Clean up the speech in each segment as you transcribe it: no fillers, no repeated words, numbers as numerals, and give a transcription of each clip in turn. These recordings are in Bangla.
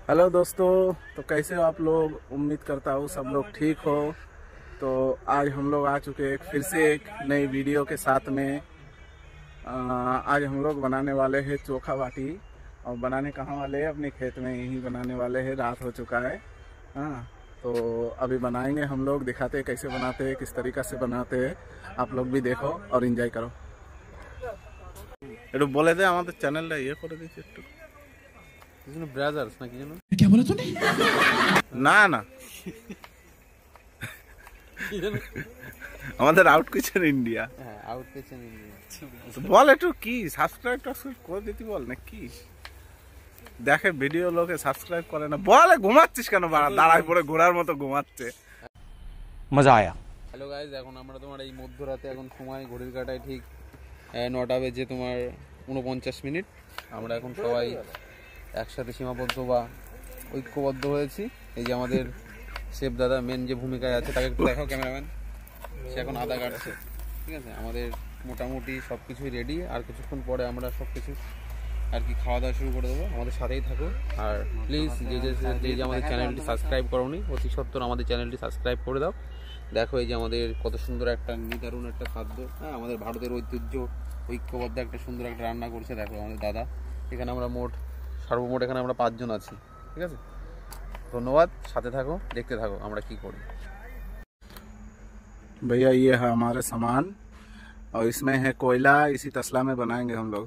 हेलो दोस्तों, तो कैसे हो आप लोग। उम्मीद करता हूँ सब लोग ठीक हो। तो आज हम लोग आ चुके एक फिर से एक नई वीडियो के साथ में। आज हम लोग बनाने वाले हैं चोखा बाटी। और बनाने कहाँ वाले हैं, अपने खेत में ही बनाने वाले हैं। रात हो चुका है। हाँ, तो अभी बनाएंगे हम लोग, दिखाते हैं कैसे बनाते हैं, किस तरीक़ा से बनाते हैं। आप लोग भी देखो और एंजॉय करो। একটু বলে দে আমাদের চ্যানেলটা ইয়ে করে দিচ্ছি একটু। ব্রাজার্স নাকি জানো? क्या बोला तूने? না না, আমাদের আউট কিচেন ইন্ডিয়া। হ্যাঁ, আউট কিচেন ইন্ডিয়া। বল একটু কি সাবস্ক্রাইব করে দিতি, বল না কি দেখে ভিডিও লোকে সাবস্ক্রাইব করে না। বল ঘুমাচ্ছিস কেন? দাঁড়ায় পড়ে ঘোড়ার মতো ঘুমাচ্ছে। মজা আয়া। হ্যালো গাইজ, এখন আমরা তোমার এই মধ্যরাতে এখন সময় ঘড়ির কাটায় ঠিক 9টা বেজে তোমার 49 মিনিট। আমরা এখন সবাই একসাথে সীমাবদ্ধ বা ঐক্যবদ্ধ হয়েছি। এই যে আমাদের শেফ দাদা মেন যে ভূমিকায় আছে, তাকে একটু দেখাও ক্যামেরাম্যান। সে এখন আদা কাটছে। ঠিক আছে, আমাদের মোটামুটি সব কিছুই রেডি। আর কিছুক্ষণ পরে আমরা সব কিছু আর কি খাওয়া দাওয়া শুরু করে দেবো। আমাদের সাথেই থাকো। আর প্লিজ যে আমাদের চ্যানেলটি সাবস্ক্রাইব করোনি, অতি সত্বর আমাদের চ্যানেলটি সাবস্ক্রাইব করে দাও। দেখো এই যে আমাদের কত সুন্দর একটা নিদারুণ একটা খাদ্য। হ্যাঁ, আমাদের ভারতের ঐতিহ্য ঐক্যবদ্ধ একটা সুন্দর একটা রান্না করছে। দেখো আমাদের দাদা। এখানে আমরা সর্বমোট এখানে আমরা 5 জন আছি। ঠিক আছে, ধন্যবাদ। সাথে থাকো, দেখতে থাকো আমরা কি করি। भैया ये है हमारे सामान, और इसमें है कोयला। इसी तसला में बनाएंगे हम लोग।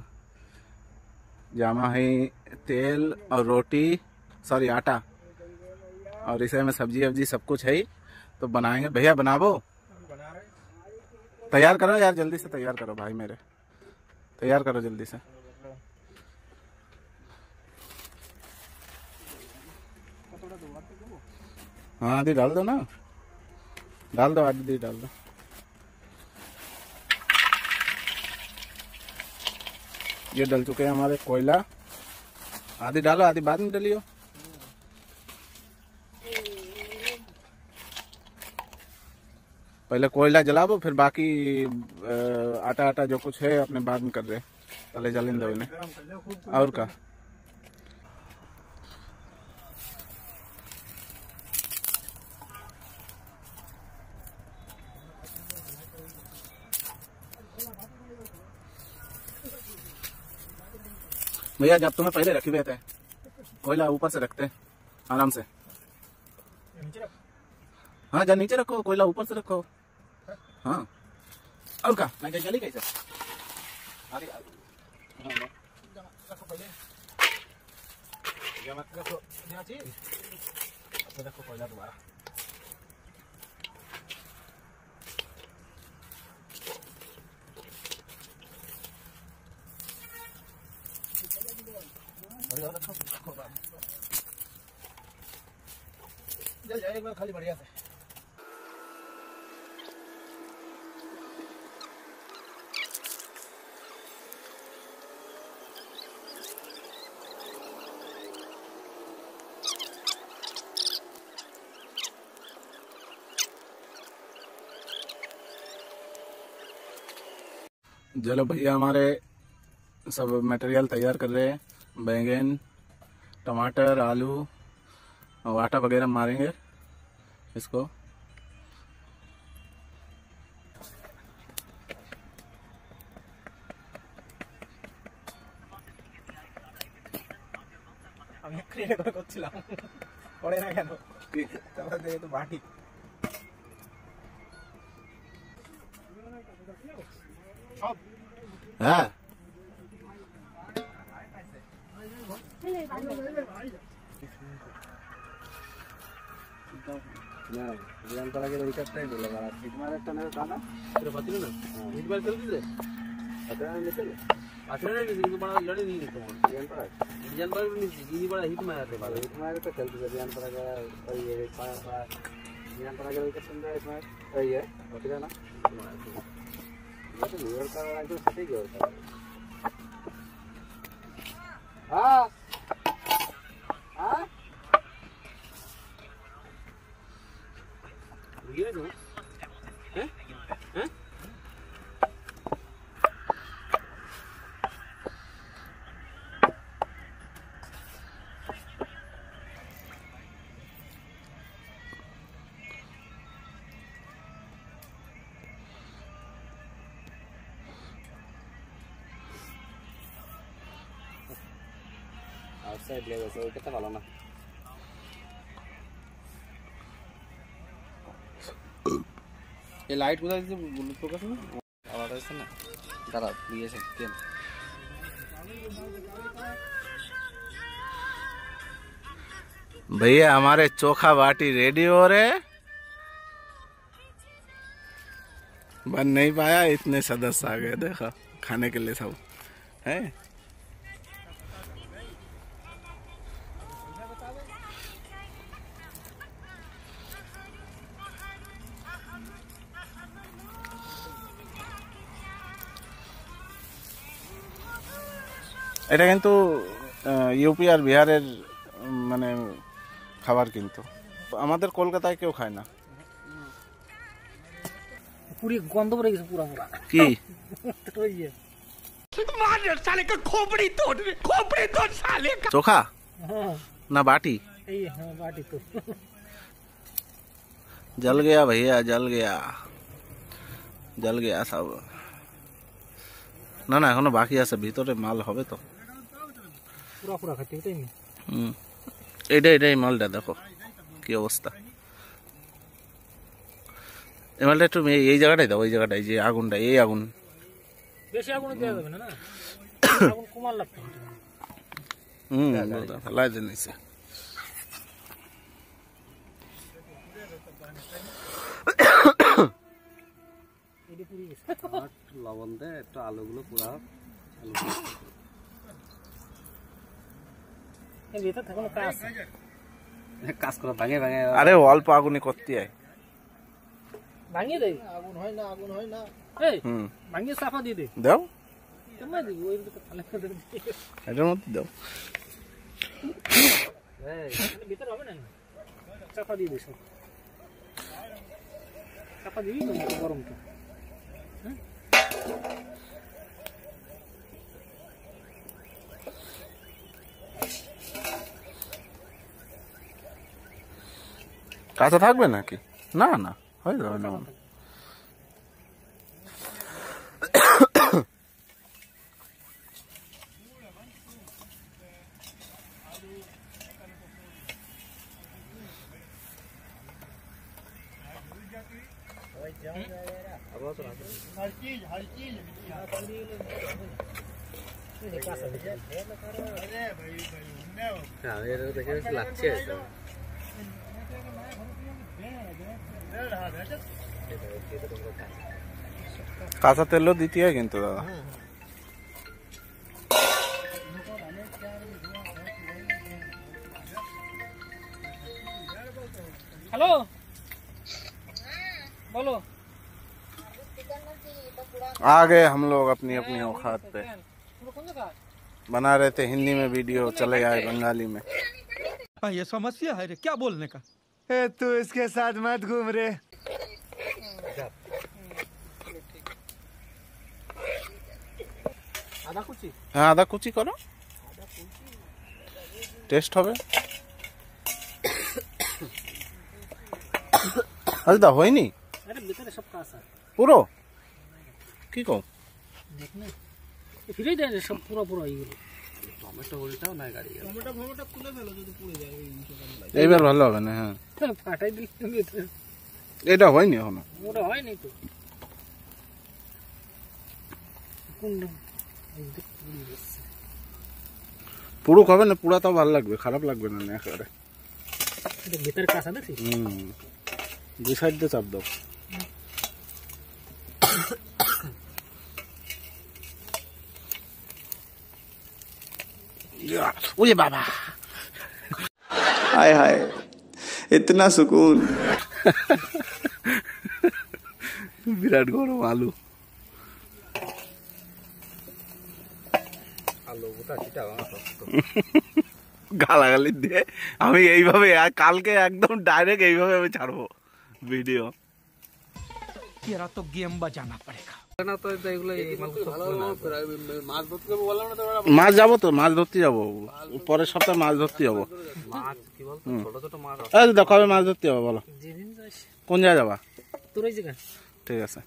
जामा है तेल और रोटी, सॉरी आटा, और इसे में सब्जी वब्जी सब कुछ है। तो बनाएंगे। भैया बनावो, तैयार करो यार, जल्दी से तैयार करो भाई मेरे, तैयार करो जल्दी से। हाँ आदि डाल दो ना, डाल दो, आदि डाल दो। ये डल चुके हैं हमारे कोयला। आदि डालो, आदि बाद में डलियो। पहले कोयला जलाओ, फिर बाकी आटा आटा जो कुछ है अपने बाद में कर रहे। पहले जलन दो इन्हें। और का भैया, जब तुम्हें पहले रखे हुए थे कोयला ऊपर से रखते आराम से। हाँ, जब नीचे रखो, कोयला ऊपर से रखो। हाँ, और का मैं जली कैसे? रखो पहले, रखो कोयला दोबारा। जल जाए एक बार खाली बढ़िया से। चलो भैया, हमारे सब मटेरियल तैयार कर रहे हैं। बैंगन, टमाटर, आलू और आटा वगैरह मारेंगे इसको। बाटी हाँ, ध्यान पड़ा के वही करता है बोला वाला हिट मार একটা না দানা तेरे पति ना हिट मार कर दे अतरा नहीं चले अतरा नहीं लेकिन बड़ा लड़ी नहीं तो ध्यान पड़ा नहीं ये बड़ा हिट मारते वाला हिट मार तो चलते ध्यान पड़ा गया। और ये ध्यान पड़ा गया इसका संदा इसमें सही है अतरा ना ये तो न्यूयॉर्क का वाला जो सही है हां हां ये जो हैं हैं আউটসাইড লেগে গেছে, ওইটা তো ভালো না। এই লাইট কোথায় দিচ্ছে? বুলুট ফোকাস না আওয়াজ আসছে না, দাঁড়া দিয়েছে কেন? भैया हमारे चोखा बाटी रेडी हो रहे, बन नहीं पाया, इतने सदस्य आ गए देखो खाने के लिए सब है। এটা কিন্তু ইউপি আর বিহারের মানে খাবার, কিন্তু আমাদের কলকাতায় কেউ খায় না। পুরি গন্ধ পড়ে গেছে পুরা পুরা কি चोखा ना बाटी? बाटी तो जल गया भैया, जल गया, जल गया सब। না না এখনো বাকি আছে, ভিতরে মাল হবে তো। পুরা পুরা খাইতে তাই না? এটাই মালটা দেখো কি অবস্থা। এই মালটা একটু এই জায়গাটাই দাও, ওই জায়গাটাই যে আগুনটা, এই আগুন বেশি আগুন দেওয়া যাবে না, না আগুন কমার লাগবে। ফেলাই দেন নিচে। লবণ দে একটু, আলুগুলো পুরা ভিতর থাকুন কাজ কাজ করা ভাঙে ভাঙে। আরে অল্প আগুনে করতে হয়, ভাঙিয়ে দেয়। আগুন হয় না, আগুন হয় না, এই ভাঙিয়ে চাপা দিয়ে দে। দাও কেমন দিব ওই তো তাহলে এটার মধ্যে দাও। ভিতর হবে না, চাপা দিয়ে দে সব, চাপা দিবি তো গরমটা। কাঁচা থাকবে নাকি? না না হয়ে যাবে না। লাগছে কাঁচা তেলও দিতে হয় কিন্তু দাদা। हेलो बोलो। आ गए हम लोग अपनी अपनी औकात पे, बना रहे थे हिंदी में वीडियो, चले आए बंगाली में। ये समस्या है रे, क्या बोलने का? तू इसके साथ मत घूम रे। आधा कुची, হ্যাঁ আদা কুচি করো, টেস্ট হবে। আরে দা হয়নি अरे भीतर सब कास है পুরো, কি কও? देख ना फिरे दे सब पूरा पूरा ये টমেটো উল্টাও না গাড়ি, टमाटर टमाटर খুলে ফেলো যদি পুড়ে যায় ওই এইবার ভালো হবে না। হ্যাঁ ফাটাই দিলে ভিতরে এটা হয়নি এখনো, ওটা হয় নাই তো কোনটা এই দেখ পুড়ে গেছে। পুরো খাবে না, পুরা তাও ভালো লাগবে, খারাপ লাগবে না না একেবারে। এটা ভিতরে কাঁচা দেখছিস? দুই সাইড দিয়ে চাপ দাও। ওরে বাবা, हाय हाय इतना सुकून। বিরাট গরম আলু। আলু গোটা চিটা গালাগালি দিয়ে আমি এইভাবে কালকে একদম ডাইরেক্ট এইভাবে আমি ছাড়বো ভিডিও। तेरा तो गेम बजाना पड़ेगा। না তো এগুলো মাছ ধরতে যাবো বললাম না তো। মাছ যাবো তো, মাছ ধরতে যাবো, পরের সপ্তাহে মাছ ধরতে যাবো। মাছ কি বলতো, ছোট ছোট মাছ এই দাদা কবে মাছ ধরতে যাবো বলো, যেদিন যাস কোন জায়গায় যাবা? তোর এই জায়গা ঠিক আছে।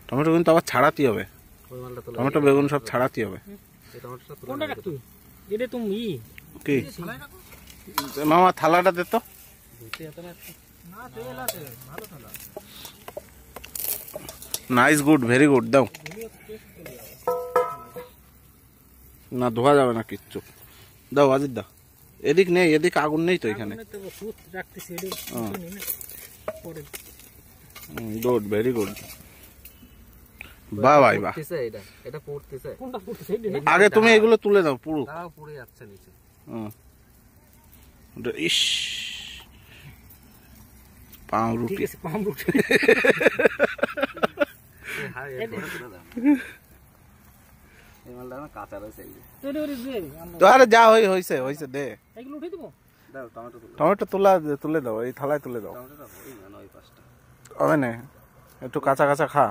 টমেটো কিন্তু আবার ছাড়াতে হবে, ওই মালটা তো টমেটো বেগুন সব ছাড়াতে হবে। কোনটা রাখ তুই? এটা তুমি কি মামা থালাটা দে তো। না তেল আছে, ভালো থালা। Nice, good, very good. দাও না, ধোয়া যাবে না কিচ্ছু। দাও আজিদ দাও। এদিক নেই, এদিক আগুন নেই তো এখানে। রাখতেছি গুড, ভেরি গুড। বাহ ভাই বাহ। আগে তুমি এগুলো তুলে দাও পুরো। পুড়ে যাচ্ছে নিচে। ইস, পাউরুটি। আরে যা হয়েছে হয়েছে, দে। টমেটো তুলে দাও, এই থালায় তুলে দাও। হবে না, একটু কাঁচা কাঁচা খা।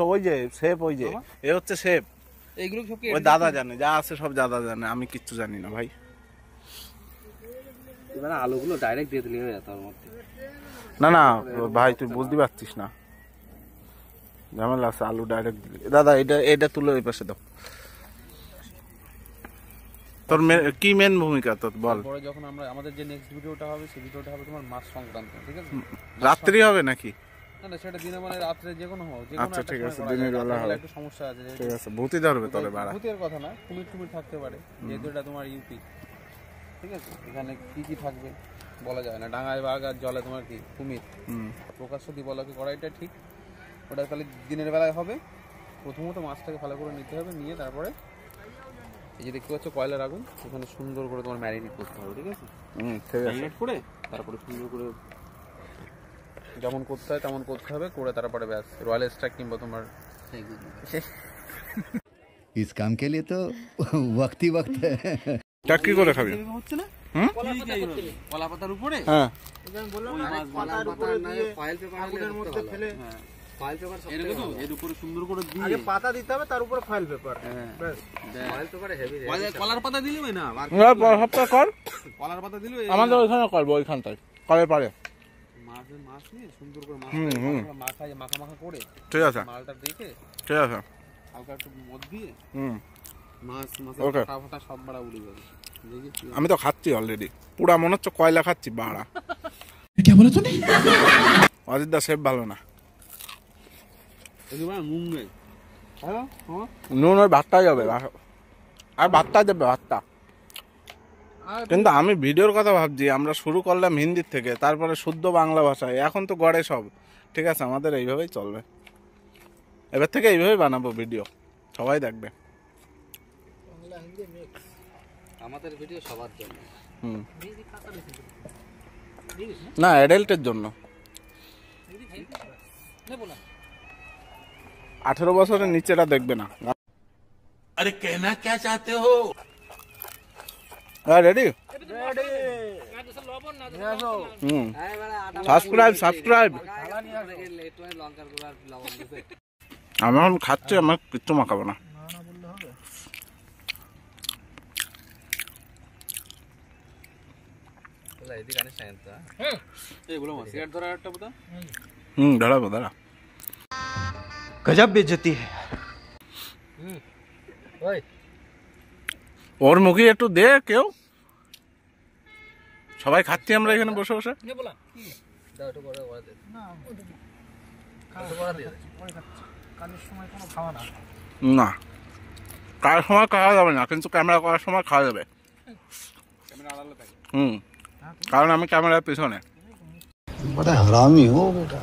ওই যে শেপ, ওই যে এ হচ্ছে শেপ। ওই দাদা জানে, যা আছে সব দাদা জানে, আমি কিচ্ছু জানি না ভাই। আলুগুলো ডাইরেক্ট দিয়ে দিলে হয়ে যেত ওর মধ্যে। না না ভাই, তুই বুঝতে পারছিস না, ঝামেলা আছে। আলু ডাইরেক্ট দিলি। দাদা এটা তুলে ওই পাশে দাও। তোর কি মেন ভূমিকা তোর বল। পরে যখন আমরা আমাদের যে নেক্সট ভিডিওটা হবে, সেই ভিডিওটা হবে তোমার মাছ সংক্রান্ত, ঠিক আছে? রাত্রি হবে নাকি? না না, সেটা দিনে মানে রাত্রে যে কোনো হোক, যে আচ্ছা ঠিক আছে, দিনের বেলা হবে। একটু সমস্যা আছে, ঠিক আছে, ভূতি ধরবে তোরে বাড়া। ভূতের কথা না, কুমির থাকতে পারে, যেহেতু এটা তোমার ইউপি, ঠিক আছে? এখানে কি থাকবে বলা যায় না। ডাঙায় বাঘ আর জলে তোমার কি কুমির। প্রকাশ্য দিবলকে কড়াইটা ঠিক, ওটা তাহলে দিনের বেলায় হবে। প্রথমত মাছটাকে ভালো করে নিতে হবে, নিয়ে তারপরে এই যে দেখতে পাচ্ছ কয়লার আগুন, ওখানে সুন্দর করে তোমার ম্যারিনেট করতে হবে, ঠিক আছে? ম্যারিনেট করে তারপরে সুন্দর করে যেমন করতে হয় তেমন করতে হবে, করে তারপরে ব্যাস রয়্যাল স্ট্রাইক কিংবা তোমার इस काम के लिए तो वक्त ही वक्त है। চাকরি করে খাবি? হচ্ছে না কলা পাতার উপরে, হ্যাঁ পাতার উপরে দিয়ে ফয়েল পেপারের মধ্যে ফেলে, ফয়েল পেপার এর উপরে সুন্দর করে দিয়ে আগে পাতা দিতে হবে, তার উপরে ফয়েল পেপার। ব্যাস, ফয়েল পেপারে হেভি। কলার পাতা দিলে না, সপ্তাহ কর। কলার পাতা দিলে আমাদের ওইখানে করবো, ওইখানটায় কলে পারে। মাছ নিয়ে সুন্দর করে মাখা করে, ঠিক আছে, মালটা দেখে, ঠিক আছে, হালকা একটু মদ দিয়ে মাছ ফাটা সব বাড়া উড়ে যাবে। আমি তো খাচ্ছি অলরেডি, পুরা মনে হচ্ছে কয়লা খাচ্ছি বাড়া। অজিত দা শেফ ভালো না, নুন নেই, নুন ওই ভাতটাই যাবে, আর ভাতটা যাবে ভাতটা। কিন্তু আমি ভিডিওর কথা ভাবছি, আমরা শুরু করলাম হিন্দির থেকে, তারপরে শুদ্ধ বাংলা ভাষায়, এখন তো গড়ে সব। ঠিক আছে, আমাদের এইভাবেই চলবে, এবার থেকে এইভাবেই বানাবো ভিডিও, সবাই দেখবে। আমাদের ভিডিও সবার জন্য, না অ্যাডাল্টের জন্য। 18 বছরের নিচেরা দেখবে না। अरे कहना क्या चाहते हो? রেডি? সাবস্ক্রাইব। আমি এখন খাচ্ছি, আমার কিচ্ছু মাখাবো না। ধরাবো, দাঁড়া। गजब बेइज्जती है। ওর মুখে একটু দে কেউ, সবাই খাচ্ছি আমরা এখানে বসে বসে। না, কার সময় খাওয়া যাবে না, কিন্তু ক্যামেরা করার সময় খাওয়া যাবে। কারণ আমি ক্যামেরার পিছনে। बड़ा हरामी हो बेटा।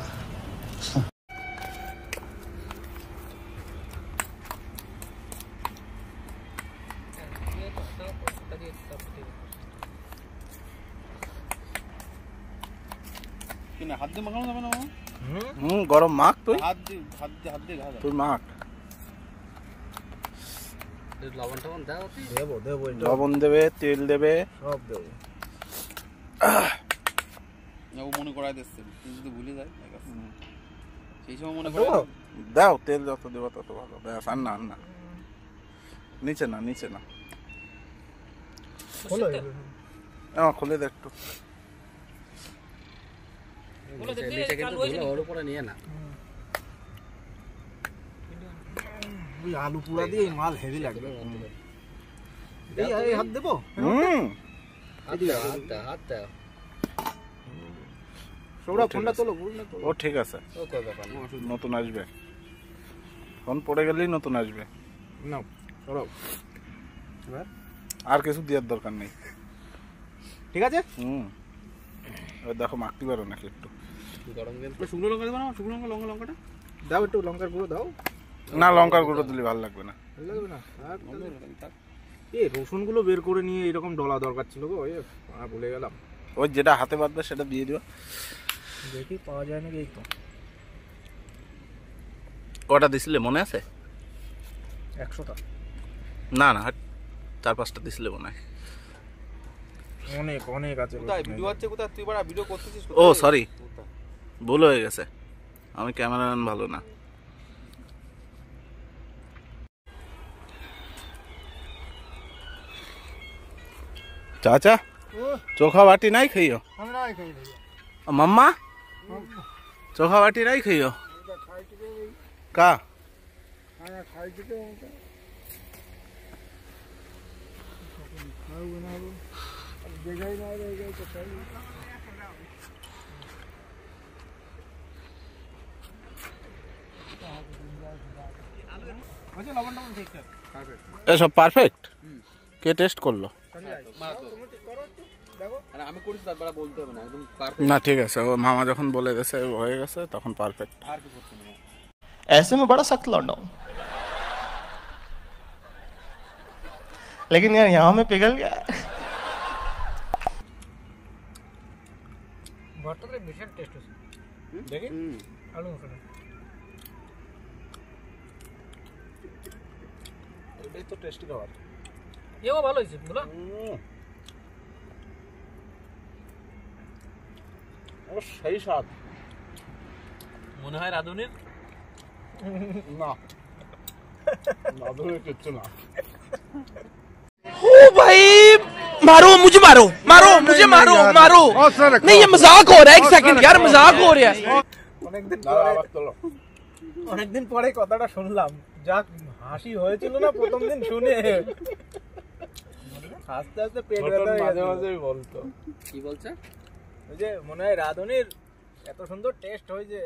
হাত দিয়ে মাখানো যাবে না? গরম মাখ, তুই হাত দিয়ে তুই মাখ। লবণ দেবে, তেল দেবে, সব দেবে। ও মনে করাই দিচ্ছে, তুই যদি ভুলে যায় সেই সময় মনে করে দাও। তেল যত দেবো তত ভালো। ব্যাস, আর না, নিচে না, খুলে দে একটু। নিচে কিন্তু ধুলো ওর উপরে নিয়ে না। ওই আলু পুরা দিয়ে এই মাল হেভি লাগবে। এই হাত দেবো? হাতটা সৌরা ফোনটা তোলো। ও ঠিক আছে, ও কয় ব্যাপার না। নতুন আসবে, ফোন পড়ে গেলেই নতুন আসবে। নাও সরো। আর কিছু দেওয়ার দরকার নেই। ঠিক আছে? ওই দেখো মাখতে পারো নাকি একটু? গরম গেল শুকনো লঙ্কা দেবো না? শুকনো লঙ্কাটা দাও, একটু লঙ্কার গুঁড়ো দাও। না, লঙ্কার গুঁড়ো দিলে ভালো লাগবে না। ভালো লাগবে না? এই রসুন গুলো বের করে নিয়ে এরকম ডলা দরকার ছিল গো, ভুলে গেলাম। ওই যেটা হাতে বাঁধবে সেটা দিয়ে দিও। দেখি পাওয়া যায় নাকি। এই তো কটা দিছিলে মনে আছে? 100টা। না না, 4-5টা দিছিলে মনে হয়। অনেক অনেক আছে। কোথায় ভিডিও হচ্ছে? কোথায় তুই বড় ভিডিও করতেছিস? ও সরি, ভুল হয়ে গেছে, আমি ক্যামেরাম্যান ভালো না। चाचा चोखा बाटी नहीं खाइयो? मम्मा चोखा बाटी नहीं खाइयो का? सब परफेक्ट के टेस्ट कर लो আমি করেছি, তারপর বলতে হবে না, একদম না। ঠিক আছে, ও মামা যখন বলে গেছে হয়ে গেছে তখন পারফেক্ট। ऐसे में बड़ा सख्त लौंडा हूं, लेकिन यार यहाँ में पिघल गया। ভর্তাটা বিশাল টেস্ট আছে। দেখি আলু মশলা এটাই তো টেস্টি খাবার। এও ভালো হয়েছে বুঝলা। ও সেই স্বাদ। মনে হয় রাঁধুনির না রাঁধুনির কিচ্ছু না। ओ भाई मारो मुझे, मारो मारो मुझे, मारो मारो। नहीं ये मजाक हो रहा है, एक सेकंड यार, मजाक हो रहा है। অনেকদিন পরে কথাটা শুনলাম, যা হাসি হয়েছিল না প্রথম দিন শুনে, আস্তে আস্তে পেট ব্যথা হয়ে গেছে। মাঝে বলতো কি বলছে? ওই যে মনে হয় রাঁধুনির এত সুন্দর টেস্ট হয়েছে।